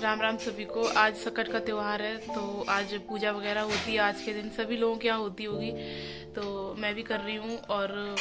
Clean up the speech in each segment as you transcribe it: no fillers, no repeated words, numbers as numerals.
राम राम सभी को। आज सकट का त्योहार है तो आज पूजा वगैरह होती है। आज के दिन सभी लोगों के यहाँ होती होगी, तो मैं भी कर रही हूँ। और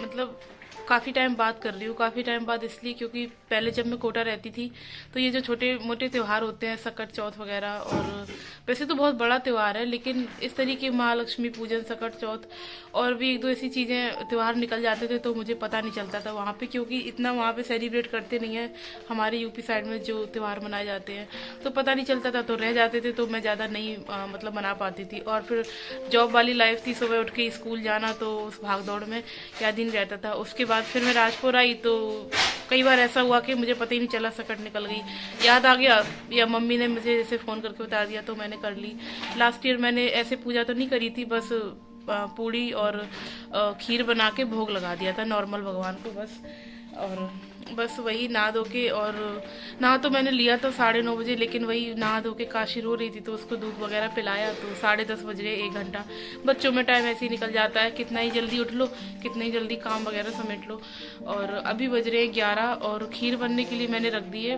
मतलब काफ़ी टाइम बाद कर रही हूँ। काफ़ी टाइम बाद इसलिए क्योंकि पहले जब मैं कोटा रहती थी तो ये जो छोटे मोटे त्यौहार होते हैं, सकट चौथ वगैरह, और वैसे तो बहुत बड़ा त्यौहार है, लेकिन इस तरीके महालक्ष्मी पूजन, सकट चौथ और भी एक दो ऐसी चीज़ें त्यौहार निकल जाते थे तो मुझे पता नहीं चलता था वहाँ पे, क्योंकि इतना वहाँ पे सेलिब्रेट करते नहीं है हमारे यूपी साइड में जो त्यौहार मनाए जाते हैं, तो पता नहीं चलता था, तो रह जाते थे, तो मैं ज़्यादा नहीं मतलब मना पाती थी। और फिर जॉब वाली लाइफ थी, सुबह उठ के स्कूल जाना, तो उस भाग दौड़ में क्या दिन रहता था। उसके बाद फिर मैं राजपुर आई तो कई बार ऐसा हुआ कि मुझे पता ही नहीं चला, सकट निकल गई, याद आ गया या मम्मी ने मुझे जैसे फ़ोन करके बता दिया तो मैंने कर ली। लास्ट ईयर मैंने ऐसे पूजा तो नहीं करी थी, बस पूड़ी और खीर बना के भोग लगा दिया था नॉर्मल भगवान को बस। और बस वही नहा धो के, और नहा तो मैंने लिया था 9:30 बजे, लेकिन वही नहा धो के काशी रो रही थी तो उसको दूध वगैरह पिलाया, तो 10:30 बज गए। 1 घंटा बच्चों में टाइम ऐसे ही निकल जाता है, कितना ही जल्दी उठ लो, कितना ही जल्दी काम वगैरह समेट लो। और अभी बज रहे हैं 11 और खीर बनने के लिए मैंने रख दी है।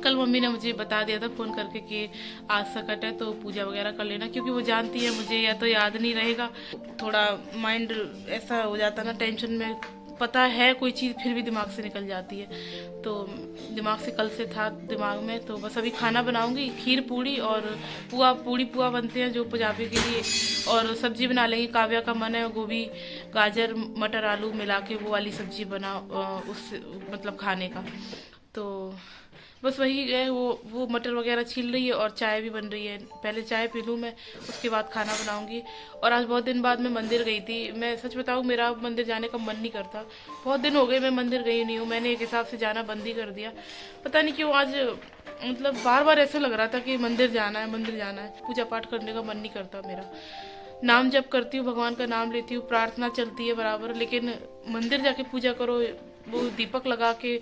कल मम्मी ने मुझे बता दिया था फ़ोन करके कि आज सकट है तो पूजा वगैरह कर लेना, क्योंकि वो जानती है मुझे या तो याद नहीं रहेगा, थोड़ा माइंड ऐसा हो जाता ना टेंशन में, पता है कोई चीज़ फिर भी दिमाग से निकल जाती है, तो दिमाग से कल से था दिमाग में। तो बस अभी खाना बनाऊंगी, खीर पूड़ी और पूड़ी पुआ बनते हैं जो पंजाबी के लिए, और सब्जी बना लेंगे। काव्या का मन है गोभी गाजर मटर आलू मिला के वो वाली सब्जी बना उस मतलब खाने का, तो बस वही है। वो मटर वगैरह छील रही है और चाय भी बन रही है। पहले चाय पी लूँ मैं, उसके बाद खाना बनाऊंगी। और आज बहुत दिन बाद मैं मंदिर गई थी। मैं सच बताऊँ, मेरा मंदिर जाने का मन नहीं करता, बहुत दिन हो गए मैं मंदिर गई नहीं हूँ। मैंने एक हिसाब से जाना बंद ही कर दिया, पता नहीं क्यों। आज मतलब बार बार ऐसा लग रहा था कि मंदिर जाना है, मंदिर जाना है। पूजा पाठ करने का मन नहीं करता मेरा। नाम जप करती हूँ, भगवान का नाम लेती हूँ, प्रार्थना चलती है बराबर, लेकिन मंदिर जाके पूजा करो, वो दीपक लगा के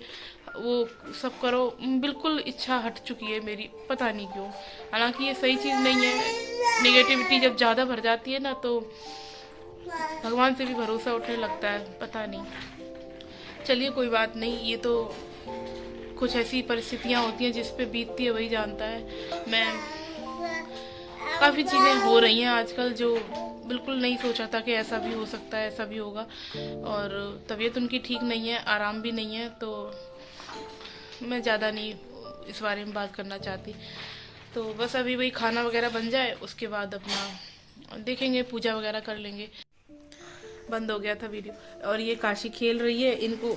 वो सब करो, बिल्कुल इच्छा हट चुकी है मेरी, पता नहीं क्यों। हालांकि ये सही चीज़ नहीं है। नेगेटिविटी जब ज़्यादा भर जाती है ना तो भगवान से भी भरोसा उठने लगता है, पता नहीं। चलिए कोई बात नहीं, ये तो कुछ ऐसी परिस्थितियाँ होती हैं जिस पे बीतती है वही जानता है। मैं काफ़ी चीज़ें हो रही हैं आजकल जो बिल्कुल नहीं सोचा था कि ऐसा भी हो सकता है, ऐसा भी होगा। और तबीयत उनकी ठीक नहीं है, आराम भी नहीं है, तो मैं ज़्यादा नहीं इस बारे में बात करना चाहती। तो बस अभी वही खाना वगैरह बन जाए, उसके बाद अपना देखेंगे, पूजा वगैरह कर लेंगे। बंद हो गया था वीडियो। और ये काशी खेल रही है, इनको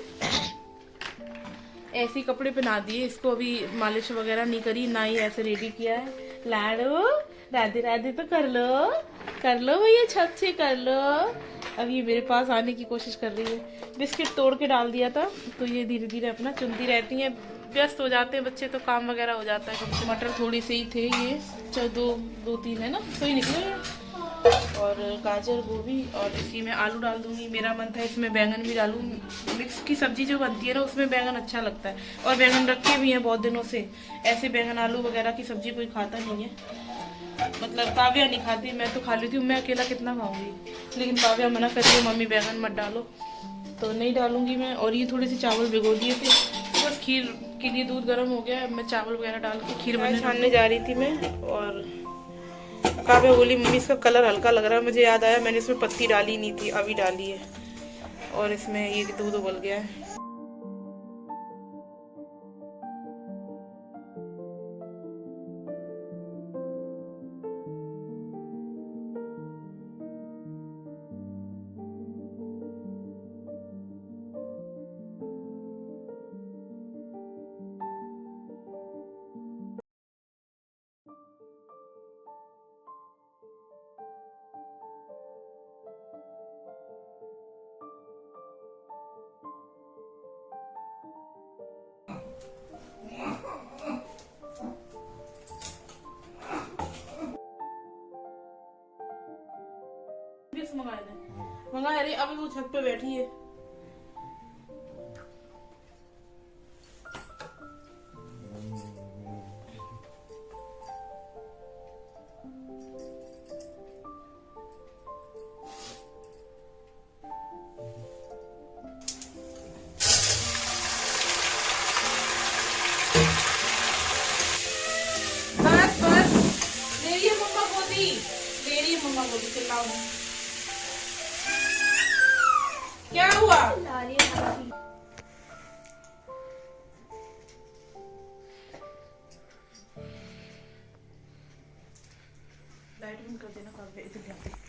ऐसे ही कपड़े पहना दिए, इसको अभी मालिश वगैरह नहीं करी, ना ही ऐसे रेडी किया है। लाडो राधे राधे तो कर लो भैया, छत से कर लो। अब ये मेरे पास आने की कोशिश कर रही है। बिस्किट तोड़ के डाल दिया था तो ये धीरे धीरे अपना चुनती रहती हैं। व्यस्त हो जाते हैं बच्चे तो काम वगैरह हो जाता है कम से। मटर थोड़ी सी ही थे ये, चलो दो तीन है ना, तो ही निकले हैं। और गाजर गोभी, और इसी में आलू डाल दूंगी। मेरा मन था इसमें बैंगन भी डालूं, मिक्स की सब्जी जो बनती है ना उसमें बैंगन अच्छा लगता है। और बैंगन रखे भी हैं बहुत दिनों से, ऐसे बैंगन आलू वगैरह की सब्जी कोई खाता नहीं है, मतलब काव्या नहीं खाती, मैं तो खा लेती हूँ, मैं अकेला कितना खाऊंगी। लेकिन काव्या मना कर रही है, मम्मी बैंगन मत डालो, तो नहीं डालूंगी मैं। और ये थोड़े से चावल भिगो दिए थे, तो बस खीर के लिए दूध गर्म हो गया, मैं चावल वगैरह डाल के खीर छानने जा रही थी मैं। और काव्या बोली मम्मी इसका कलर हल्का लग रहा है, मुझे याद आया मैंने इसमें पत्ती डाली नहीं थी, अभी डाली है। और इसमें ये दूध उबल गया है। मंगाए रे, अभी वो छत पे बैठी है। लाओ। क्या हुआ? लाइट बंद कर देना, काव्या इधर ध्यान दे।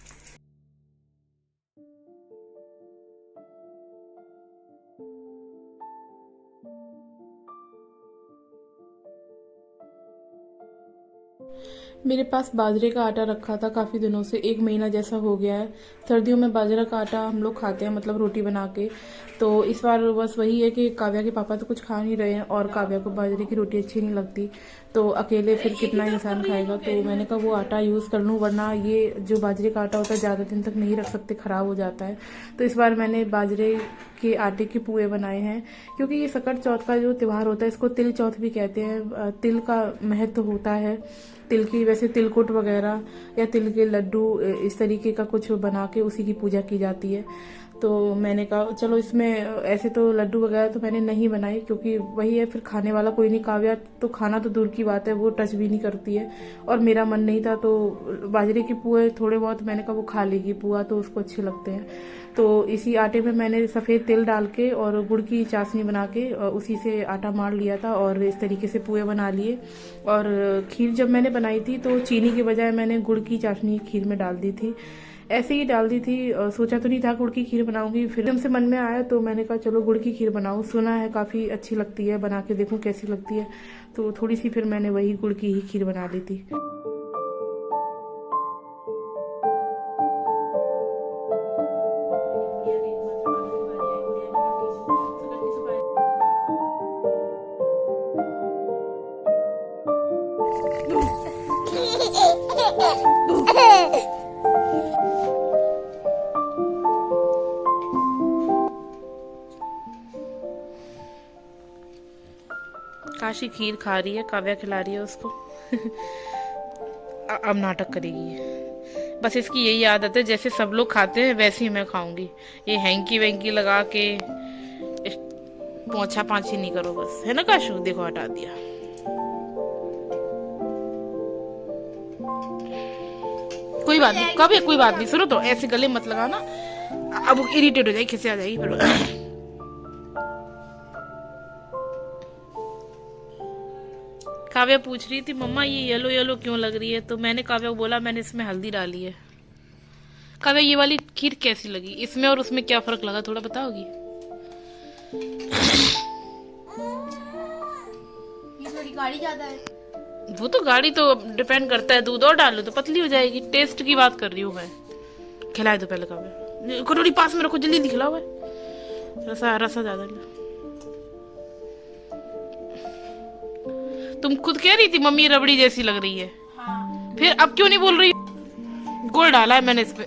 मेरे पास बाजरे का आटा रखा था काफ़ी दिनों से, 1 महीना जैसा हो गया है। सर्दियों में बाजरा का आटा हम लोग खाते हैं, मतलब रोटी बना के। तो इस बार बस वही है कि काव्या के पापा तो कुछ खा नहीं रहे हैं और काव्या को बाजरे की रोटी अच्छी नहीं लगती, तो अकेले फिर कितना इंसान खाएगा। तो मैंने कहा वो आटा यूज़ कर लूँ, वरना ये जो बाजरे का आटा होता है ज़्यादा दिन तक नहीं रख सकते, ख़राब हो जाता है। तो इस बार मैंने बाजरे के आटे के पुए बनाए हैं, क्योंकि ये सकट चौथ का जो त्यौहार होता है इसको तिल चौथ भी कहते हैं। तिल का महत्व होता है, तिल की वैसे तिलकुट वगैरह या तिल के लड्डू इस तरीके का कुछ बना के उसी की पूजा की जाती है। तो मैंने कहा चलो इसमें ऐसे तो लड्डू वगैरह तो मैंने नहीं बनाए, क्योंकि वही है फिर खाने वाला कोई नहीं। काव्या तो खाना तो दूर की बात है, वो टच भी नहीं करती है और मेरा मन नहीं था। तो बाजरे के पुए थोड़े बहुत मैंने कहा वो खा लेगी, पुआ तो उसको अच्छे लगते हैं। तो इसी आटे में मैंने सफ़ेद तिल डाल के और गुड़ की चाशनी बना के उसी से आटा मार लिया था और इस तरीके से पुए बना लिए। और खीर जब मैंने बनाई थी तो चीनी के बजाय मैंने गुड़ की चाशनी खीर में डाल दी थी, ऐसे ही डाल दी थी। सोचा तो नहीं था गुड़ की खीर बनाऊंगी, फिर एकदम से मन में आया तो मैंने कहा चलो गुड़ की खीर बनाऊं। सुना है काफ़ी अच्छी लगती है, बना के देखूं कैसी लगती है। तो थोड़ी सी फिर मैंने वही गुड़ की ही खीर बना ली थी। काशी खीर खा रही है, काव्या खिला रही है उसको। अब नाटक करेगी ये। बस इसकी यही आदत है, जैसे सब लोग खाते हैं वैसे ही मैं खाऊंगी। ये हैंकी वैंकी लगा के पोंछा पाछी नहीं करो बस, है ना काशू? देखो हटा दिया। कोई बात नहीं काव्या, कोई बात नहीं। सुनो तो ऐसे गले मत लगाना, अब इरिटेट हो जाएगी, खिसे आ जाएगी फिर। काव्या पूछ रही थी मम्मा ये येलो येलो क्यों लग रही है, तो मैंने काव्या को बोला मैंने इसमें हल्दी डाली है। काव्या ये वाली खीर कैसी लगी, इसमें और उसमें क्या फर्क लगा, थोड़ा बताओगी? ये थोड़ी गाढ़ी ज्यादा है। वो तो गाढ़ी तो डिपेंड करता है, दूध और डालो तो पतली हो जाएगी। टेस्ट की बात कर रही हूँ मैं। खिलाए दो पहले काव्या, कटोरी पास में रखो, जल्दी खिलाओ। रसा रसा ज्यादा। तुम खुद कह रही थी मम्मी रबड़ी जैसी लग रही है। हाँ। फिर अब क्यों नहीं बोल रही? गुड़ डाला है मैंने इसमें।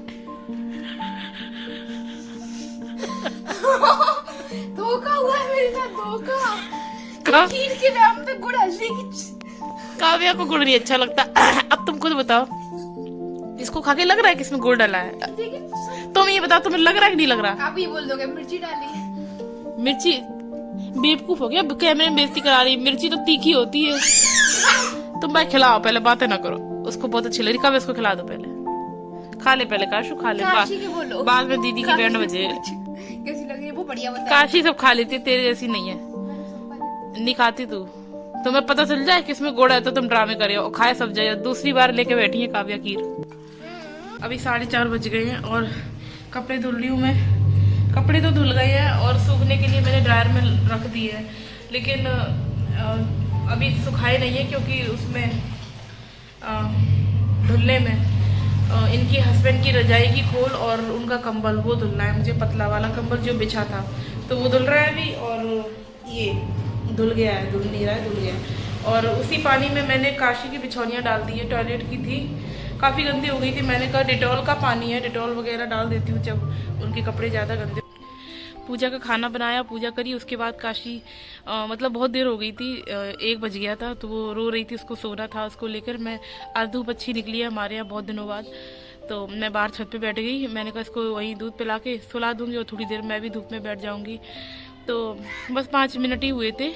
धोखा हुआ है मेरे साथ, धोखा। खीर के नाम पे गुड़ हल्दी की। काव्या को गुड़ नहीं अच्छा लगता। अब तुम खुद बताओ, इसको खा के लग रहा है कि इसमें गुड़ डाला है? तुम ये बताओ तुम्हें लग रहा है कि नहीं लग रहा? आप ये बोल दोगे मिर्ची डाली। मिर्ची बेवकूफ हो गया, कैमरे में बेइज्जती करा रही। मिर्ची तो तीखी होती है। तुम भाई खिलाओ, पहले बातें ना करो। उसको बहुत अच्छी लग रही, कब इसको खिला दो, पहले खा ले, पहले काशू खा ले, बाद में दीदी की बैंड बजे। कैसी लग रही है वो बढ़िया बता। काशी सब खा लेती, तेरे जैसी नहीं है। नहीं खाती तू, तुम्हें पता चल जाए कि इसमें गुड़ है तो तुम ड्रामे करे और खाए सब जाए। दूसरी बार लेके बैठी है काव्या खीर। अभी 4:30 बज गए हैं और कपड़े धुल रही हूँ मैं। कपड़े तो धुल गए हैं और सूखने के लिए मैंने ड्रायर में रख दिए हैं, लेकिन अभी सुखाए नहीं है, क्योंकि उसमें धुलने में इनकी हस्बैंड की रजाई की खोल और उनका कंबल वो धुलना है मुझे, पतला वाला कंबल जो बिछा था, तो वो धुल रहा है अभी। और ये धुल गया है, धुल नहीं रहा है, धुल गया है। और उसी पानी में मैंने काशी की बिछौनियाँ डाल दी है, टॉयलेट की थी, काफ़ी गंदी हो गई थी। मैंने कहा डिटॉल का पानी है, डिटॉल वगैरह डाल देती हूँ जब उनके कपड़े ज़्यादा गंदे। पूजा का खाना बनाया, पूजा करी, उसके बाद काशी मतलब बहुत देर हो गई थी, 1 बज गया था, तो वो रो रही थी, उसको सोना था, उसको लेकर मैं। आज धूप अच्छी निकली है हमारे यहाँ बहुत दिनों बाद, तो मैं बाहर छत पे बैठ गई। मैंने कहा इसको वहीं दूध पिला के सुला दूंगी और थोड़ी देर मैं भी धूप में बैठ जाऊंगी। तो बस 5 मिनट ही हुए थे।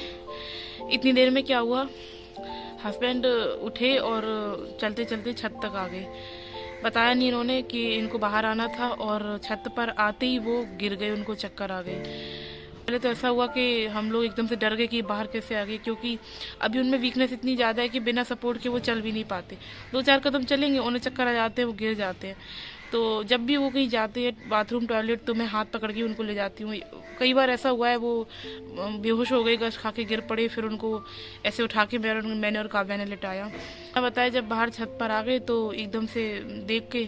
इतनी देर में क्या हुआ, हस्बैंड उठे और चलते चलते छत तक आ गए। बताया नहीं इन्होंने कि इनको बाहर आना था, और छत पर आते ही वो गिर गए, उनको चक्कर आ गए। पहले तो ऐसा हुआ कि हम लोग एकदम से डर गए कि बाहर कैसे आ गए, क्योंकि अभी उनमें वीकनेस इतनी ज़्यादा है कि बिना सपोर्ट के वो चल भी नहीं पाते। 2-4 कदम चलेंगे उन्हें चक्कर आ जाते हैं, वो गिर जाते हैं। तो जब भी वो कहीं जाते हैं बाथरूम टॉयलेट, तो मैं हाथ पकड़ के उनको ले जाती हूँ। कई बार ऐसा हुआ है वो बेहोश हो गए, गश खा के गिर पड़े, फिर उनको ऐसे उठा के मैंने और काव्या ने लिटाया। मैं बताया जब बाहर छत पर आ गए तो एकदम से देख के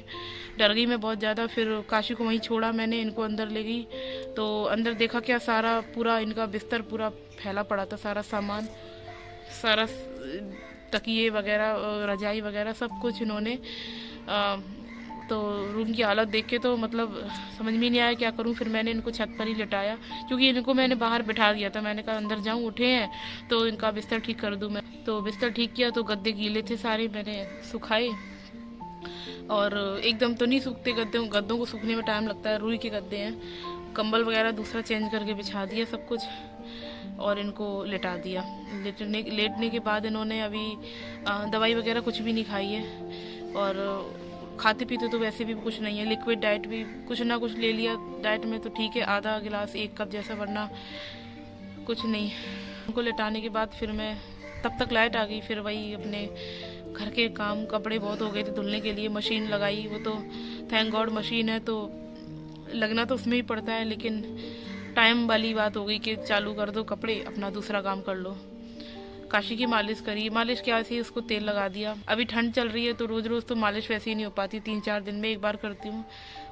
डर गई मैं बहुत ज़्यादा। फिर काशी को वहीं छोड़ा मैंने, इनको अंदर ले गई। तो अंदर देखा क्या, सारा पूरा इनका बिस्तर पूरा फैला पड़ा था, सारा सामान, सारा तकिए वगैरह, रजाई वगैरह सब कुछ इन्होंने तो रूम की हालत देख के तो मतलब समझ में नहीं आया क्या करूं। फिर मैंने इनको छत पर ही लिटाया, क्योंकि इनको मैंने बाहर बिठा दिया था। मैंने कहा अंदर जाऊं, उठे हैं तो इनका बिस्तर ठीक कर दूं मैं। तो बिस्तर ठीक किया तो गद्दे गीले थे सारे, मैंने सुखाए। और एकदम तो नहीं सूखते गद्दे, गद्दों को सूखने में टाइम लगता है, रुई के गद्दे हैं। कंबल वगैरह दूसरा चेंज करके बिछा दिया सब कुछ, और इनको लेटा दिया। लेटने के बाद इन्होंने अभी दवाई वगैरह कुछ भी नहीं खाई है, और खाते पीते तो वैसे भी कुछ नहीं है। लिक्विड डाइट भी कुछ ना कुछ ले लिया डाइट में तो ठीक है, आधा गिलास 1 कप जैसा, वरना कुछ नहीं। उनको लेटाने के बाद फिर मैं, तब तक लाइट आ गई, फिर वही अपने घर के काम, कपड़े बहुत हो गए थे धुलने के लिए, मशीन लगाई। वो तो थैंक गॉड मशीन है तो लगना तो उसमें ही पड़ता है, लेकिन टाइम वाली बात हो गई कि चालू कर दो कपड़े, अपना दूसरा काम कर लो। काशी की मालिश करी, मालिश क्या थी, उसको तेल लगा दिया। अभी ठंड चल रही है तो रोज रोज तो मालिश वैसे ही नहीं हो पाती, 3-4 दिन में एक बार करती हूँ।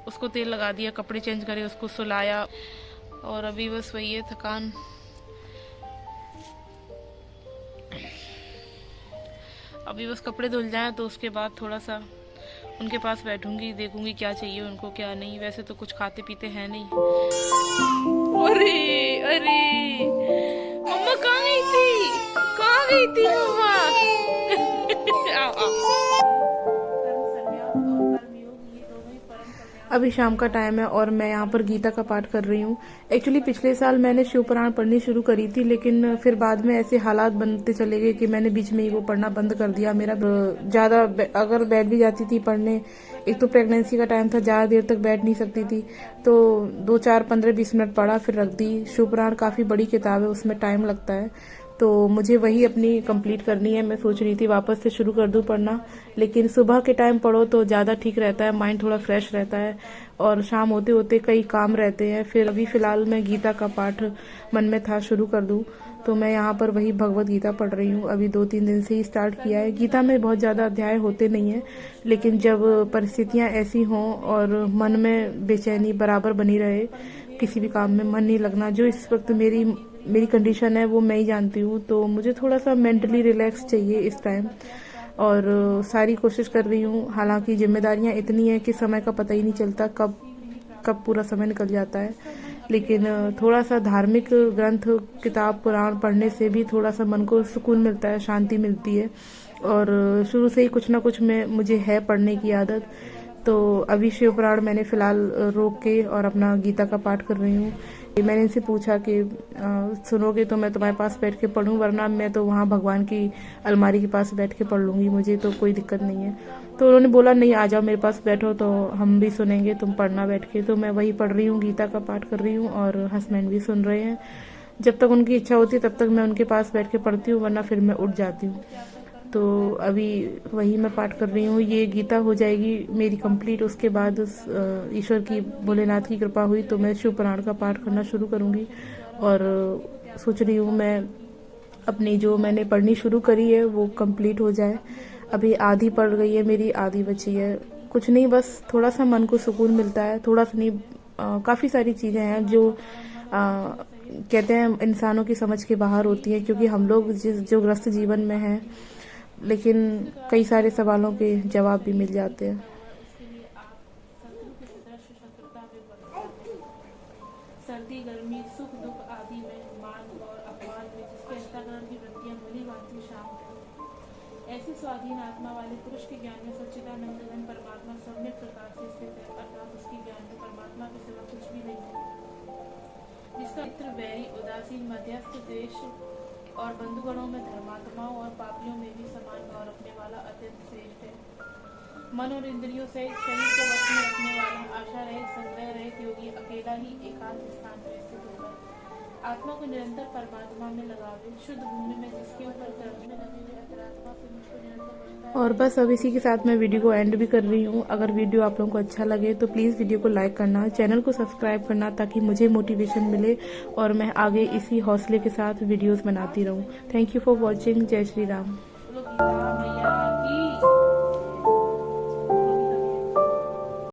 उसको तेल लगा दिया, कपड़े चेंज करे, उसको सुलाया, और अभी बस वही है थकान। अभी बस कपड़े धुल जाएं तो उसके बाद थोड़ा सा उनके पास बैठूंगी, देखूंगी क्या चाहिए उनको क्या नहीं। वैसे तो कुछ खाते पीते हैं नहीं। अरे अरे मम्मा कहाँ गई थी, कहाँ गई थी मम्मा? आओ आओ। अभी शाम का टाइम है और मैं यहाँ पर गीता का पाठ कर रही हूँ। एक्चुअली पिछले साल मैंने शिव पुराण पढ़नी शुरू करी थी, लेकिन फिर बाद में ऐसे हालात बनते चले गए कि मैंने बीच में ही वो पढ़ना बंद कर दिया। मेरा ज़्यादा अगर बैठ भी जाती थी पढ़ने, एक तो प्रेगनेंसी का टाइम था, ज़्यादा देर तक बैठ नहीं सकती थी, तो 2-4, 15-20 मिनट पढ़ा फिर रख दी। शिव पुराण काफ़ी बड़ी किताब है, उसमें टाइम लगता है, तो मुझे वही अपनी कंप्लीट करनी है। मैं सोच रही थी वापस से शुरू कर दूं पढ़ना, लेकिन सुबह के टाइम पढ़ो तो ज़्यादा ठीक रहता है, माइंड थोड़ा फ्रेश रहता है, और शाम होते होते कई काम रहते हैं। फिर अभी फ़िलहाल मैं गीता का पाठ मन में था शुरू कर दूं, तो मैं यहाँ पर वही भगवत गीता पढ़ रही हूँ। अभी 2-3 दिन से ही स्टार्ट किया है। गीता में बहुत ज़्यादा अध्याय होते नहीं हैं, लेकिन जब परिस्थितियाँ ऐसी हों और मन में बेचैनी बराबर बनी रहे, किसी भी काम में मन नहीं लगना, जो इस वक्त मेरी कंडीशन है वो मैं ही जानती हूँ, तो मुझे थोड़ा सा मेंटली रिलैक्स चाहिए इस टाइम, और सारी कोशिश कर रही हूँ। हालांकि जिम्मेदारियाँ इतनी हैं कि समय का पता ही नहीं चलता कब पूरा समय निकल जाता है, लेकिन थोड़ा सा धार्मिक ग्रंथ, किताब, पुराण पढ़ने से भी थोड़ा सा मन को सुकून मिलता है, शांति मिलती है। और शुरू से ही कुछ ना कुछ मुझे है पढ़ने की आदत, तो अभी शिव पुराण मैंने फ़िलहाल रोक के और अपना गीता का पाठ कर रही हूँ। मैंने इनसे पूछा कि सुनोगे तो मैं तुम्हारे पास बैठ के पढ़ूं, वरना मैं तो वहाँ भगवान की अलमारी के पास बैठ के पढ़ लूँगी, मुझे तो कोई दिक्कत नहीं है। तो उन्होंने बोला नहीं, आ जाओ मेरे पास बैठो तो हम भी सुनेंगे, तुम पढ़ना बैठ के। तो मैं वही पढ़ रही हूँ, गीता का पाठ कर रही हूँ, और हस्बैंड भी सुन रहे हैं। जब तक उनकी इच्छा होती है तब तक मैं उनके पास बैठ के पढ़ती हूँ, वरना फिर मैं उठ जाती हूँ। तो अभी वही मैं पाठ कर रही हूँ। ये गीता हो जाएगी मेरी कंप्लीट, उसके बाद ईश्वर की, भोलेनाथ की कृपा हुई तो मैं शिव पुराण का पाठ करना शुरू करूँगी। और सोच रही हूँ मैं अपनी जो मैंने पढ़नी शुरू करी है वो कंप्लीट हो जाए। अभी आधी पढ़ गई है मेरी, आधी बची है। कुछ नहीं, बस थोड़ा सा मन को सुकून मिलता है, थोड़ा सा नहीं, काफ़ी सारी चीज़ें हैं जो कहते हैं इंसानों की समझ के बाहर होती हैं, क्योंकि हम लोग जो ग्रस्त जीवन में हैं, लेकिन कई सारे सवालों के जवाब भी मिल जाते हैं। सर्दी गर्मी सुख दुख आदि में, मान और अपमान में, जिसके अंतःकरण की वृत्तियां भली भांति शांत, ऐसे स्वाधीन आत्मा वाले पुरुष के ज्ञान में सच्चिदानंद घन परमात्मा सम्यक प्रकार से स्थित है, अर्थात उसके ज्ञान में परमात्मा के सिवा कुछ भी नहीं है। जिसका मित्र वैरी, उदासीन, मध्यस्थ, द्वेष और बंधुगणों में धर्मात्माओं और पापियों में भी समान भाव रखने वाला अत्यंत श्रेष्ठ है। मन और इंद्रियों से शरीर को वश में रखने वाला, आशा रहे संग्रह रहे योगी अकेला ही एकांत स्थान में स्थित होगा। आत्मा को निरंतर परमात्मा में लगावे, शुद्ध भूमि में जिसके ऊपर कर्म में लगे हुए अंतरात्मा से मुझको निरंतर बढ़ता है। और बस अब इसी के साथ मैं वीडियो को एंड भी कर रही हूँ। अगर वीडियो आप लोगों को अच्छा लगे तो प्लीज़ वीडियो को लाइक करना, चैनल को सब्सक्राइब करना ताकि मुझे मोटिवेशन मिले और मैं आगे इसी हौसले के साथ वीडियोस बनाती रहूँ। Thank you for watching. जय श्री राम।